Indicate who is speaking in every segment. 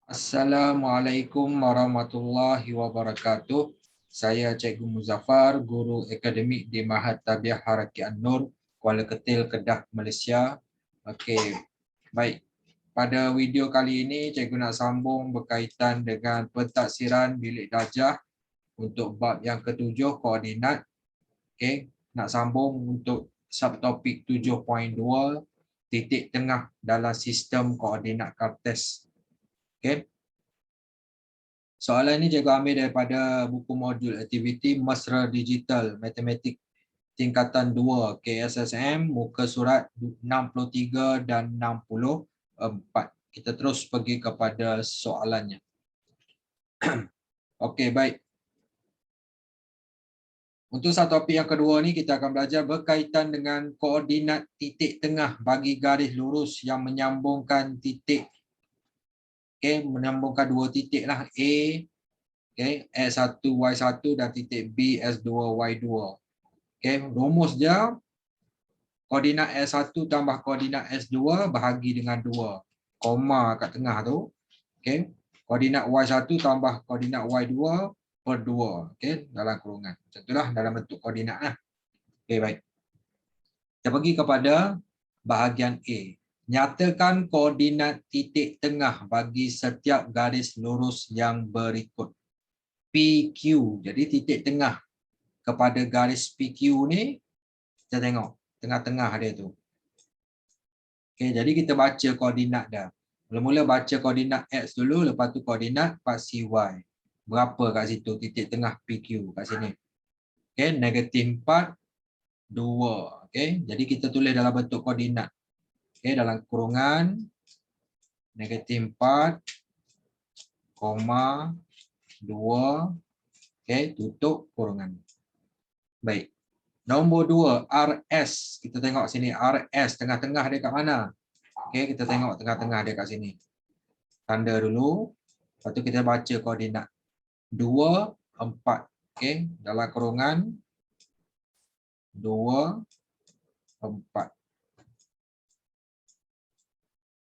Speaker 1: Assalamualaikum warahmatullahi wabarakatuh. Saya Cikgu Muzaffar, Guru Akademik di Mahat Tabiah Haraki An-Nur, Kuala Ketil, Kedah, Malaysia. Okey, baik. Pada video kali ini, Cikgu nak sambung berkaitan dengan pentaksiran bilik darjah untuk bab yang ketujuh, koordinat. Okey, nak sambung untuk subtopik 7.2, titik tengah dalam sistem koordinat kartes. Okey. Soalan ini cikgu ambil daripada buku modul aktiviti Mesra Digital Matematik tingkatan 2 KSSM muka surat 63 dan 64. Kita terus pergi kepada soalannya. Okey, baik. Untuk satu topik yang kedua ni kita akan belajar berkaitan dengan koordinat titik tengah bagi garis lurus yang menyambungkan titik. Okey, menyambungkan dua titik lah, A, okey, S1 Y1 dan titik B S2 Y2. Okey, rumus dia koordinat S1 tambah koordinat S2 bahagi dengan 2. Koma kat tengah tu. Okey, koordinat Y1 tambah koordinat Y2 per 2. Okey, dalam kurungan. Macam itulah dalam bentuk koordinat lah. Okey, baik. Kita pergi kepada bahagian A. Nyatakan koordinat titik tengah bagi setiap garis lurus yang berikut. PQ. Jadi titik tengah kepada garis PQ ni, kita tengok tengah-tengah dia tu. Okey, jadi kita baca koordinat dah. Mula-mula baca koordinat X dulu, lepas tu koordinat paksi Y. Berapa kat situ titik tengah PQ kat sini? Okey, -4, 2. Okey, jadi kita tulis dalam bentuk koordinat. Okey, dalam kurungan -4, 2. Okey, tutup kurungan. Baik. Nombor 2, RS. Kita tengok sini, RS tengah-tengah dia kat mana? Okey, kita tengok tengah-tengah dia kat sini. Tanda dulu. Lepas tu kita baca koordinat. 2, 4. Okey, dalam kurungan 2, 4.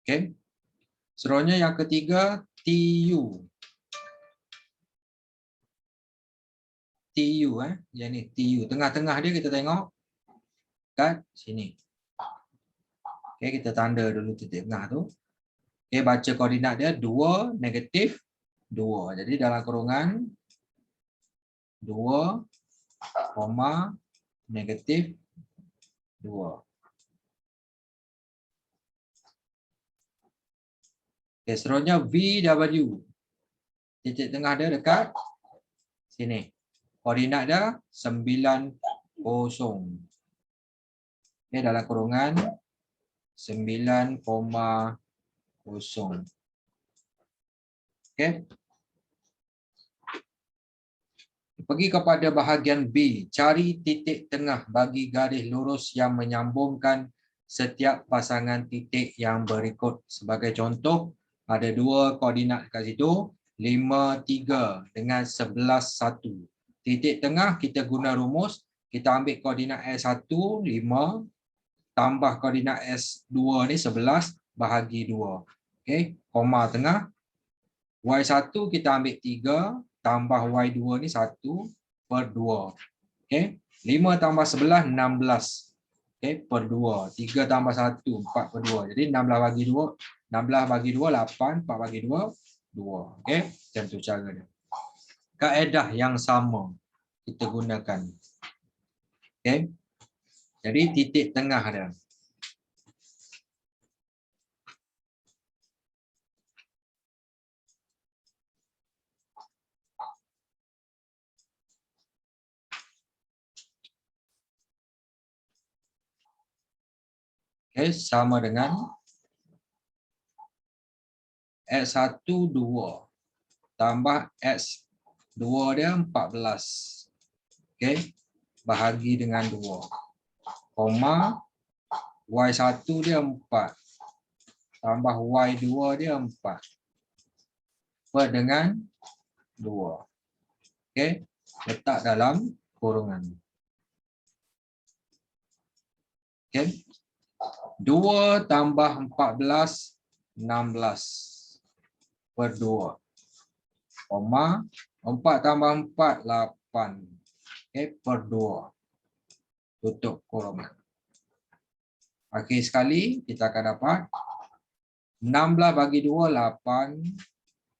Speaker 1: Okey. Seterusnya yang ketiga, TU. TU yang ni TU. Tengah-tengah dia kita tengok kat sini. Okey, kita tanda dulu titik tengah tu. Okey, baca koordinat dia 2, -2. Jadi dalam kurungan 2, -2. Okey, seterusnya VW. Titik tengah dia dekat sini. Koordinat dia 90. Okey, dalam kurungan 9,0. Okey. Pergi kepada bahagian B. Cari titik tengah bagi garis lurus yang menyambungkan setiap pasangan titik yang berikut. Sebagai contoh, ada dua koordinat kat situ, 5, 3 dengan 11, 1. Titik tengah kita guna rumus, kita ambil koordinat S1, 5, tambah koordinat S2 ni 11, bahagi 2. Okey, koma tengah. Y1 kita ambil 3, tambah Y2 ni 1 per 2. Okey, 5 tambah 11, 16. Okey, per 2. 3 tambah 1, 4 per 2. Jadi 16 bagi 2, 16 bagi 2, 8. 4 bagi 2, 2. Okey, macam tu cara dia. Kaedah yang sama kita gunakan. Okey, jadi titik tengah dia. Okey, sama dengan X1 2 tambah X2 dia 14. Okey, bahagi dengan 2. Koma Y1 dia 4 tambah Y2 dia 4 per dengan 2. Okey, letak dalam kurungan. Okey. 2 tambah 14, 16. per 2. Koma 4 tambah 4, 8. Okay, per 2. Tutup kurungan. Akhir sekali kita akan dapat 16 bagi 2, 8.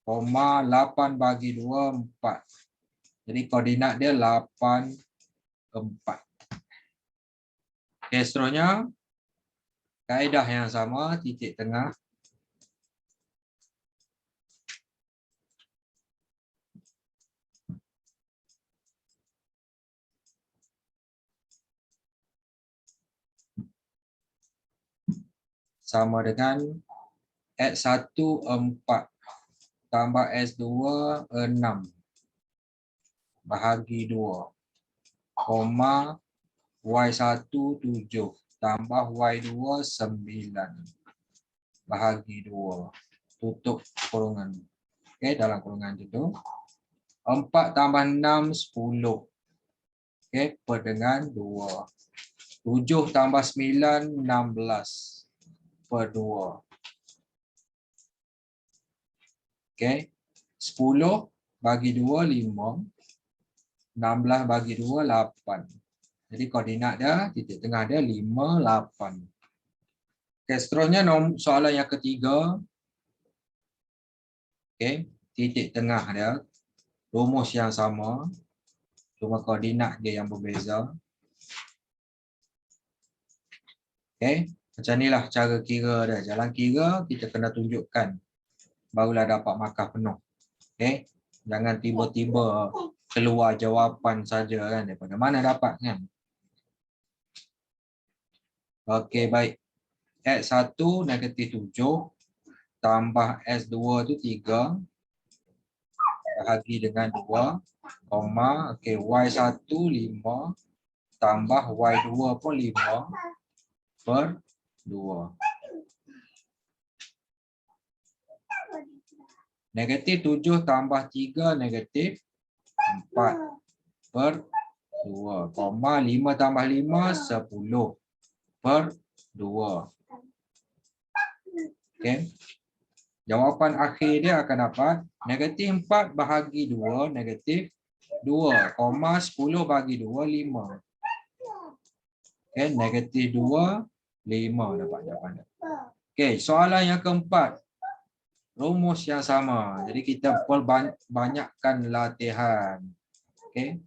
Speaker 1: Koma 8 bagi 2, 4. Jadi koordinat dia 8, 4. Okay, seterusnya kaedah yang sama, titik tengah. Sama dengan X1 4 tambah S2 6 bahagi 2, koma Y1 7 tambah Y2 9 bahagi 2. Tutup kurungan. Okey, dalam kurungan itu 4 tambah 6 10. Okey, per dengan 2. 7 tambah 9 16 per 2. Okey. 10 bagi 2 5. 16 bagi 2 8. Jadi koordinat dia, titik tengah dia 5 8. Okey, seterusnya soalan yang ketiga. Okey, titik tengah dia rumus yang sama, cuma koordinat dia yang berbeza. Okey, macam inilah cara kira dia. Jalan kira kita kena tunjukkan barulah dapat markah penuh. Okey, jangan tiba-tiba keluar jawapan saja kan, daripada mana dapat kan. Okey, baik. X1 negatif 7 tambah S2 tu 3 bahagi dengan 2, koma, okey, Y1 5 tambah Y2 pun 5 per 2. Negatif 7 tambah 3 negatif 4 per 2, koma 5 tambah 5 10 per 2. Okey. Jawapan akhir dia akan dapat negatif 4 bahagi 2 negatif 2, koma 10 bagi 2 5. Okey, negatif 2 5 dapat jawapan. Okey, soalan yang keempat. Rumus yang sama. Jadi kita perbanyakkan latihan. Okey.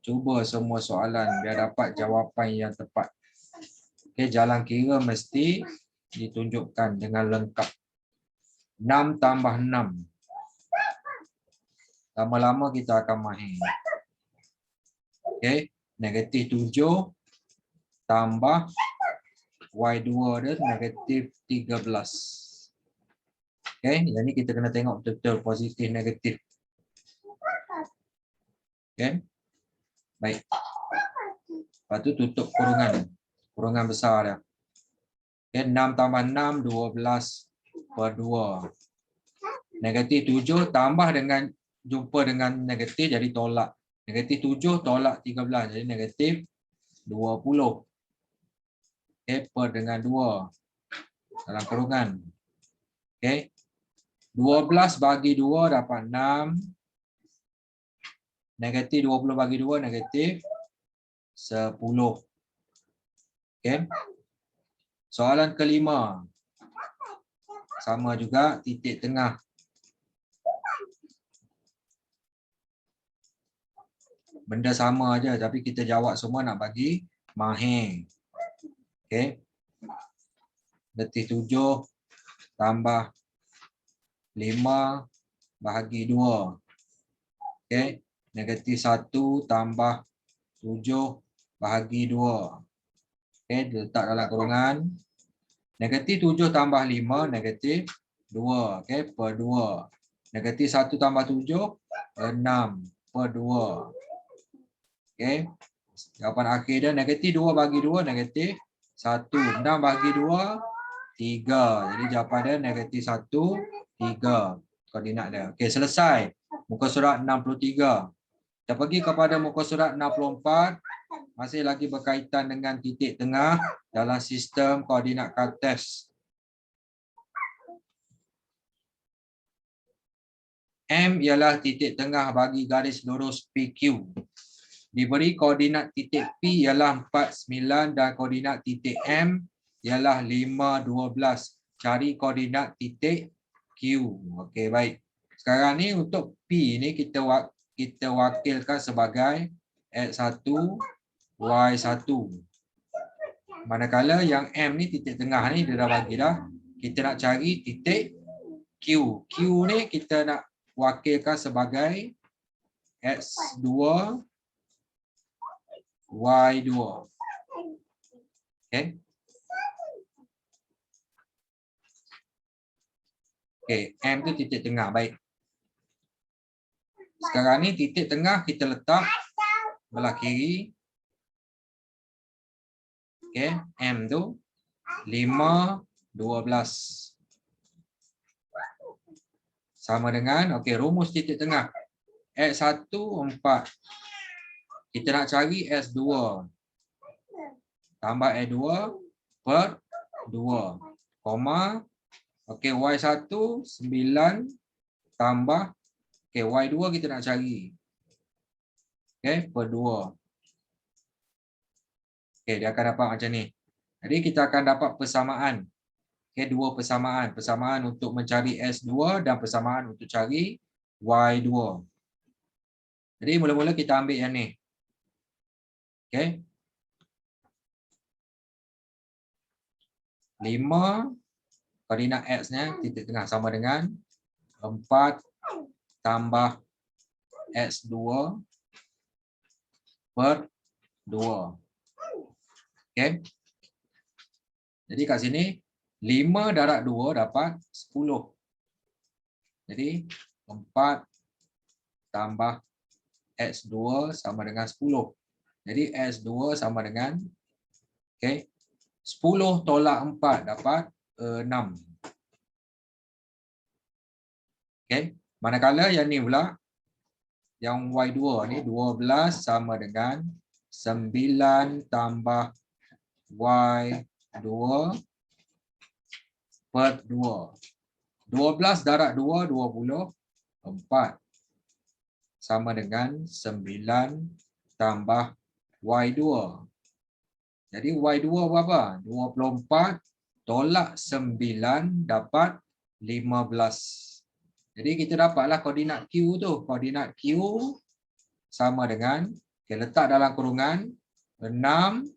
Speaker 1: Cuba semua soalan biar dapat jawapan yang tepat. Okey, jalan kira mesti ditunjukkan dengan lengkap. 6 tambah 6. Lama-lama kita akan mahir. Okey, negatif 7 tambah Y2 dia negatif 13. Okey, yang ni kita kena tengok betul-betul positif negatif. Okey. Baik. Lepas tu tutup kurungan. Kurungan besar dia. Okey, 6 tambah 6 12 per 2. Negatif 7 tambah dengan jumpa dengan negatif jadi tolak. Negatif 7 tolak 13 jadi negatif 20. Okey, per dengan 2 dalam kurungan. Okey. 12 bagi 2 dapat 6. Negatif 20 bagi 2 negatif 10. Okey. Soalan kelima. Sama juga titik tengah. Benda sama aja tapi kita jawab semua nak bagi mahir. Okey. Negatif 7 tambah 5 bahagi 2. Okey. Negatif 1 tambah 7 bahagi 2. Okey, letak dalam kurungan. Negatif 7 tambah 5 negatif 2. Okey, per 2. Negatif 1 tambah 7 6 per 2. Okey. Jawapan akhir dia negatif 2 bagi 2 negatif 1. 6 bagi 2 3. Jadi jawapan dia negatif 1 3 koordinat dia. Okey, selesai. Muka surat 63. Kita pergi kepada muka surat 64. Masih lagi berkaitan dengan titik tengah dalam sistem koordinat Kartez. M ialah titik tengah bagi garis lurus PQ. Diberi koordinat titik P ialah 49 dan koordinat titik M ialah 5, 12. Cari koordinat titik Q. Okey, baik. Sekarang ni untuk P ni kita wakilkan sebagai X1, Y1. Manakala yang M ni titik tengah ni dia dah bagi dah. Kita nak cari titik Q. Q ni kita nak wakilkan sebagai X2, Y2. Okay. Okay, M tu titik tengah. Baik. Sekarang ni titik tengah kita letak belah kiri. Okay, M tu 5, 12. Sama dengan, okay, rumus titik tengah. X1, 4. Kita nak cari S2. Tambah S2 per 2. Koma. Okey, Y1 9 tambah, okey, Y2 kita nak cari. Okey, per 2. Okey, dia akan dapat macam ni. Jadi kita akan dapat persamaan. Okey, dua persamaan. Persamaan untuk mencari S2 dan persamaan untuk cari Y2. Jadi mula-mula kita ambil yang ni. Okey. 5 koordinat X-nya titik tengah sama dengan 4 tambah X2 per 2. Okay. Jadi kat sini 5 darab 2 dapat 10. Jadi 4 tambah X2 sama dengan 10. Jadi X2 sama dengan, okay, 10 tolak 4 dapat 6. Okay. Manakala yang ni pula, yang Y2 ni 12 sama dengan 9 tambah Y2 per 2. 12 darab 2, 24. Sama dengan 9 tambah Y2. Jadi Y2 berapa? 24 tolak 9 dapat 15. Jadi kita dapatlah koordinat Q tu. Koordinat Q sama dengan, okay, letak dalam kurungan 6,15.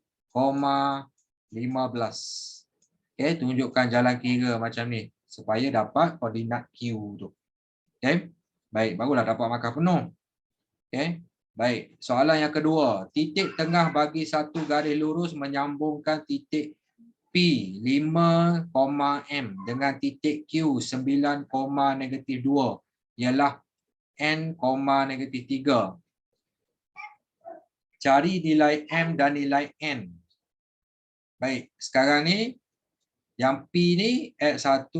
Speaker 1: Okay, tunjukkan jalan kira macam ni supaya dapat koordinat Q tu. Okay, baik, barulah dapat markah penuh. Okay, baik. Soalan yang kedua, titik tengah bagi satu garis lurus menyambungkan titik P 5, M dengan titik Q 9, -2 ialah N, -3. Cari nilai M dan nilai N. Baik, sekarang ni yang P ni X1,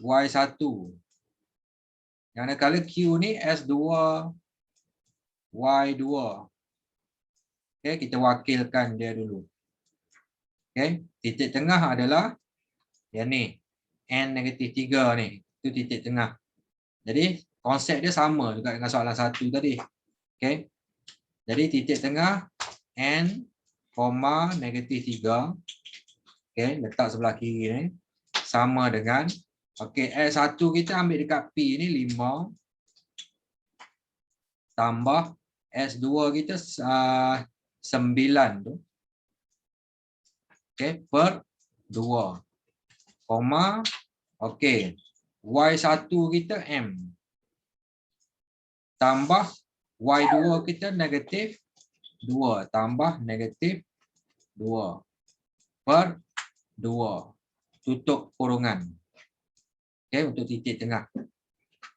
Speaker 1: Y1. Yang nakala Q ni S2, Y2. Okay, kita wakilkan dia dulu. Okay, titik tengah adalah yang ni, N-3 ni, itu titik tengah. Jadi konsep dia sama juga dengan soalan 1 tadi. Okay, jadi titik tengah N, -3. Okay, letak sebelah kiri ni sama dengan, okay, S1 kita ambil dekat P ni 5 tambah S2 kita 9 tu. Okay, per 2. Koma, okay, Y1 kita M. Tambah Y2 kita -2. Tambah -2. Per 2. Tutup kurungan. Okay, untuk titik tengah.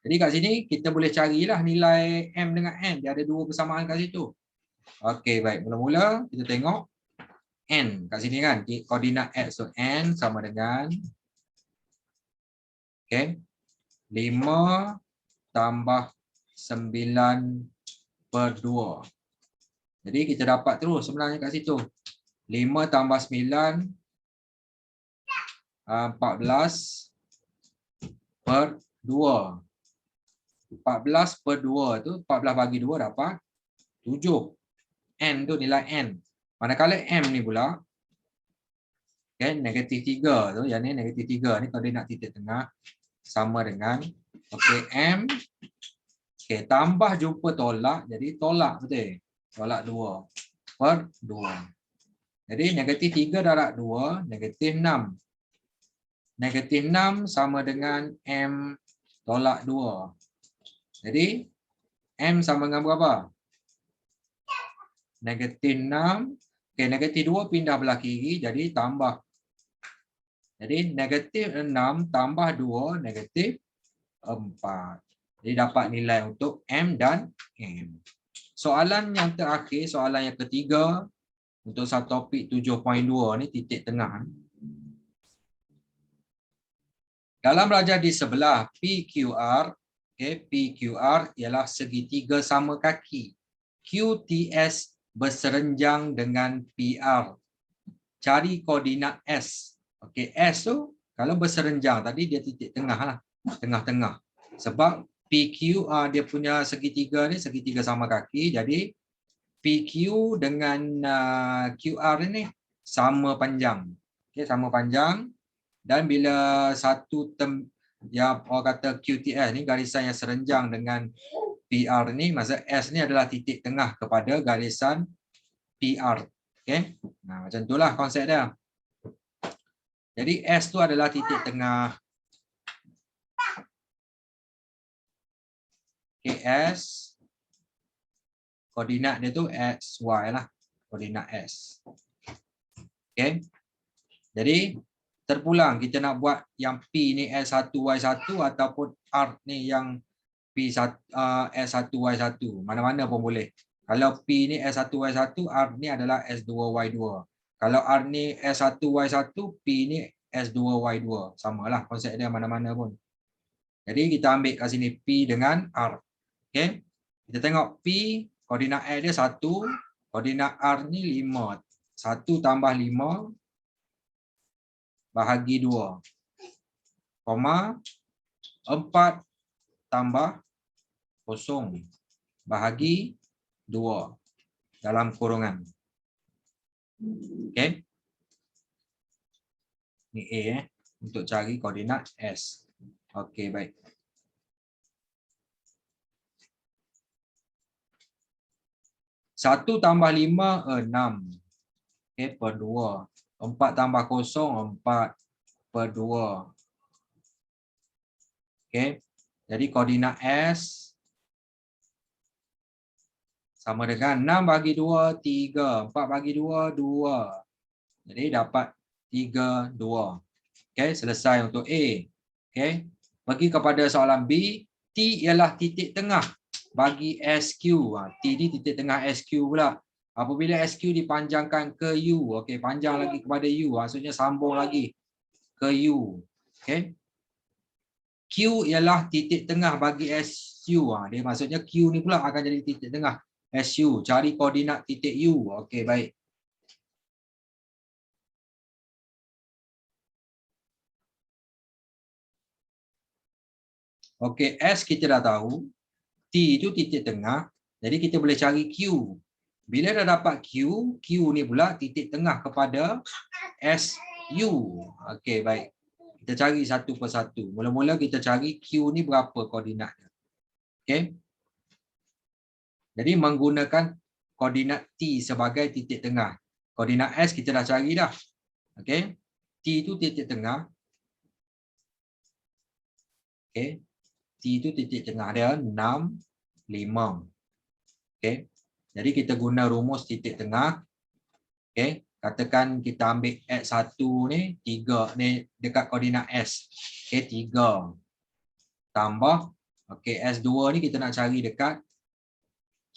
Speaker 1: Jadi kat sini kita boleh carilah nilai M dengan N. Dia ada dua persamaan kat situ. Okay, baik. Mula-mula kita tengok N kat sini kan, koordinat X, so N sama dengan, okay, 5 tambah 9 per 2. Jadi kita dapat terus sebenarnya kat situ. 5 tambah 9, 14 per 2. 14 per 2 tu 14 bagi 2 dapat 7. N tu nilai N. Manakala M ni pula, okay, negatif 3 tu, yang ni negatif 3 ni koordinat titik tengah sama dengan okay, M, okay, tambah jumpa tolak, jadi tolak betul. Tolak 2 per 2. Jadi negatif 3 darab 2, negatif 6. Negatif 6 sama dengan M tolak 2. Jadi M sama dengan berapa? Negatif 6. Okay, negatif 2 pindah belah kiri, jadi tambah. Jadi negatif 6 tambah 2, negatif 4. Jadi dapat nilai untuk M dan M. Soalan yang terakhir, soalan yang ketiga untuk satu topik 7.2 ni titik tengah. Dalam belajar di sebelah PQR, okay, PQR ialah segitiga sama kaki. QTS berserenjang dengan PR. Cari koordinat S. Okay, S tu kalau berserenjang tadi dia titik tengah lah, tengah-tengah. Sebab PQ dia punya segitiga ni segitiga sama kaki, jadi PQ dengan QR ini sama panjang. Okay, sama panjang. Dan bila satu term yang orang kata QTS ni garisan yang serenjang dengan PR ni, maksud S ni adalah titik tengah kepada garisan PR. Okay? Nah, macam itulah konsep dia. Jadi S tu adalah titik tengah. Okay, S. Koordinat dia tu X, Y lah. Koordinat S. Okay. Jadi, terpulang kita nak buat yang P ni S1, Y1 ataupun R ni yang P1, S1, Y1. Mana-mana pun boleh. Kalau P ni S1, Y1, R ni adalah S2, Y2. Kalau R ni S1, Y1, P ni S2, Y2. Samalah konsep dia mana-mana pun. Jadi kita ambil kat sini P dengan R. Okay. Kita tengok P, koordinat X dia 1, koordinat R ni 5. 1 tambah 5 bahagi 2. Koma 4 tambah 0 bahagi 2 dalam kurungan. Okay. Ini A untuk cari koordinat S. Okay, baik. Satu tambah 5, 6. Okay, per 2. 4 tambah 0, 4 per 2. Okay. Jadi koordinat S sama dengan 6 bagi 2, 3. 4 bagi 2, 2. Jadi dapat 3, 2. Okay, selesai untuk A. Okay. Pergi kepada soalan B. T ialah titik tengah bagi SQ. T ni titik tengah SQ pula. Apabila SQ dipanjangkan ke U. Okay, panjang lagi kepada U. Maksudnya sambung lagi ke U. Okay. Q ialah titik tengah bagi SU. Dia maksudnya Q ni pula akan jadi titik tengah SU. Cari koordinat titik U. Okey, baik. Okey, S kita dah tahu. T itu titik tengah. Jadi kita boleh cari Q. Bila dah dapat Q, Q ni pula titik tengah kepada SU. Okey, baik. Kita cari satu persatu. Mula-mula kita cari Q ni berapa koordinatnya. Okey. Jadi menggunakan koordinat T sebagai titik tengah. Koordinat S kita dah cari dah. Okey. T itu titik tengah. Okey. T itu titik tengah dia 6, 5. Okey. Jadi kita guna rumus titik tengah. Okey. Katakan kita ambil X1 ni 3 ni dekat koordinat S. Okey, 3 tambah okey S2 ni kita nak cari dekat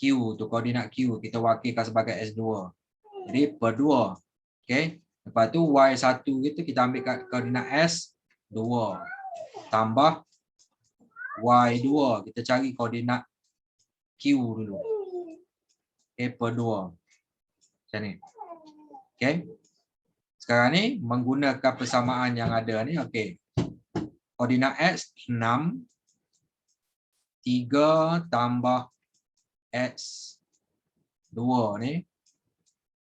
Speaker 1: Q tu, koordinat Q kita wakilkan sebagai S2. Jadi per 2. Okey. Lepas tu Y1 kita ambil kat koordinat S2 tambah Y2 kita cari koordinat Q dulu. Okey, per 2. Macam ni. Okey. Sekarang ni menggunakan persamaan yang ada ni, okey. Koordinat X 6. 3 tambah X 2 ni.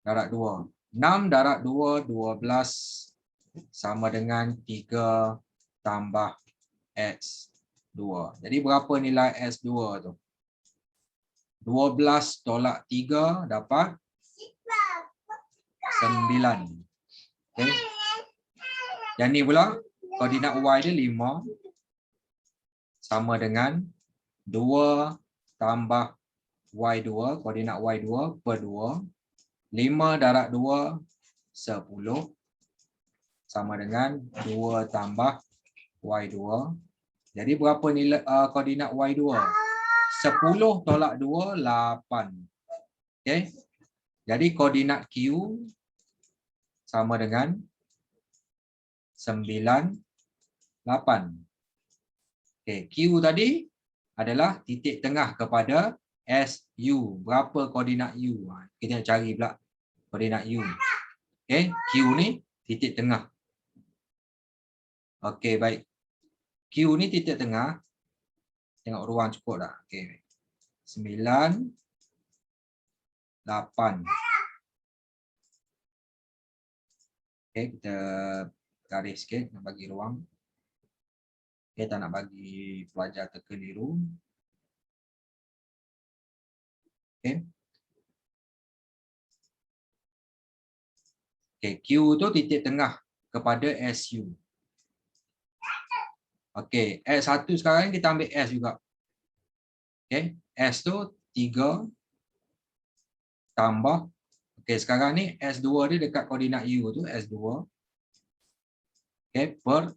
Speaker 1: Darab 2. 6 darab 2, 12 sama dengan 3 tambah X 2. Jadi berapa nilai X 2 tu? 12 tolak 3 dapat 9. Okay. Yang ni pula koordinat Y dia 5 sama dengan 2 tambah Y2, koordinat Y2 per 2. 5 darab 2, 10 sama dengan 2 tambah Y2. Jadi berapa nilai koordinat Y2? 10 tolak 2, 8. Okay. Jadi koordinat Q sama dengan 9, 8. Okay. Q tadi adalah titik tengah kepada SU. Berapa koordinat U? Kita nak cari pula koordinat U. Okay. Q ni titik tengah. Okey, baik. Q ni titik tengah. Tengok ruang cukup tak? Okey. 9, 8. Okey, kita garis sikit nak bagi ruang. Okey, tak nak bagi pelajar terkeliru. Okey. Okey, Q tu titik tengah kepada SU. Okey, S1 sekarang kita ambil S juga. Okey, S tu 3 tambah. Okey, sekarang ni S2 dia dekat koordinat U tu S2. Okey, per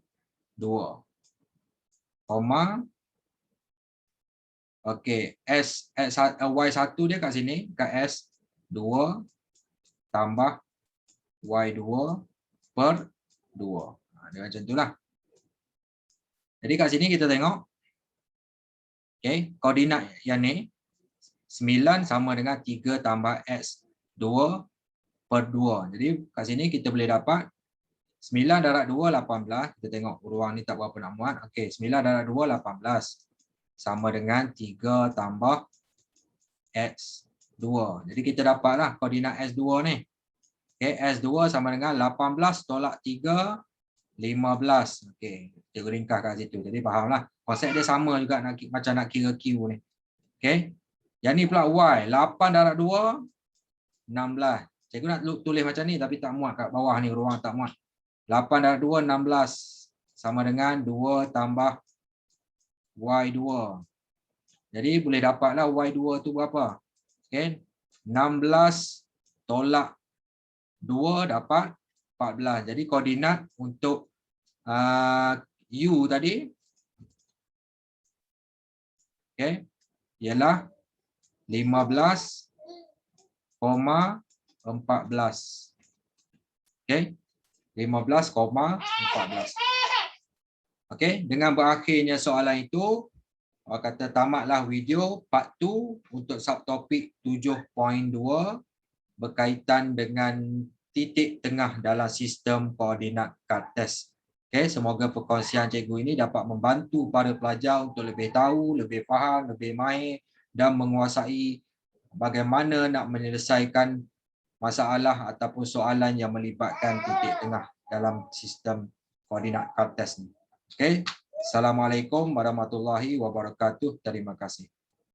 Speaker 1: 2. Koma. Okey, Y1 dia kat sini, kat S2 tambah Y2 per 2. Dia macam itulah. Jadi kat sini kita tengok. Okey, koordinat yang ni 9 sama dengan 3 tambah X2 per 2. Jadi kat sini kita boleh dapat 9 darab 2, 18. Kita tengok ruang ni tak berapa nak muat. Okey, 9 darab 2, 18. Sama dengan 3 tambah X2. Jadi kita dapatlah koordinat S2 ni. Okey, S2 sama dengan 18 tolak 3, 15. Okey, kita ringkas kat situ. Jadi fahamlah. Konsep dia sama juga macam nak kira Q ni. Okey. Yang ni pula Y. 8 darab 2, 16. Cikgu nak tulis macam ni tapi tak muat kat bawah ni. Ruang tak muat. 8 darab 2, 16. Sama dengan 2 tambah Y2. Jadi boleh dapatlah Y2 tu berapa? Okey. 16 tolak 2 dapat 14. Jadi koordinat untuk U tadi, okay, ialah 15,14. Okay, 15,14. Okay, dengan berakhirnya soalan itu, kata tamatlah video part 2 untuk subtopik 7.2 berkaitan dengan titik tengah dalam sistem koordinat Cartesian. Okay, semoga perkongsian cikgu ini dapat membantu para pelajar untuk lebih tahu, lebih faham, lebih mahir dan menguasai bagaimana nak menyelesaikan masalah ataupun soalan yang melibatkan titik tengah dalam sistem koordinat Cartesian. Okay, Assalamualaikum warahmatullahi wabarakatuh. Terima kasih.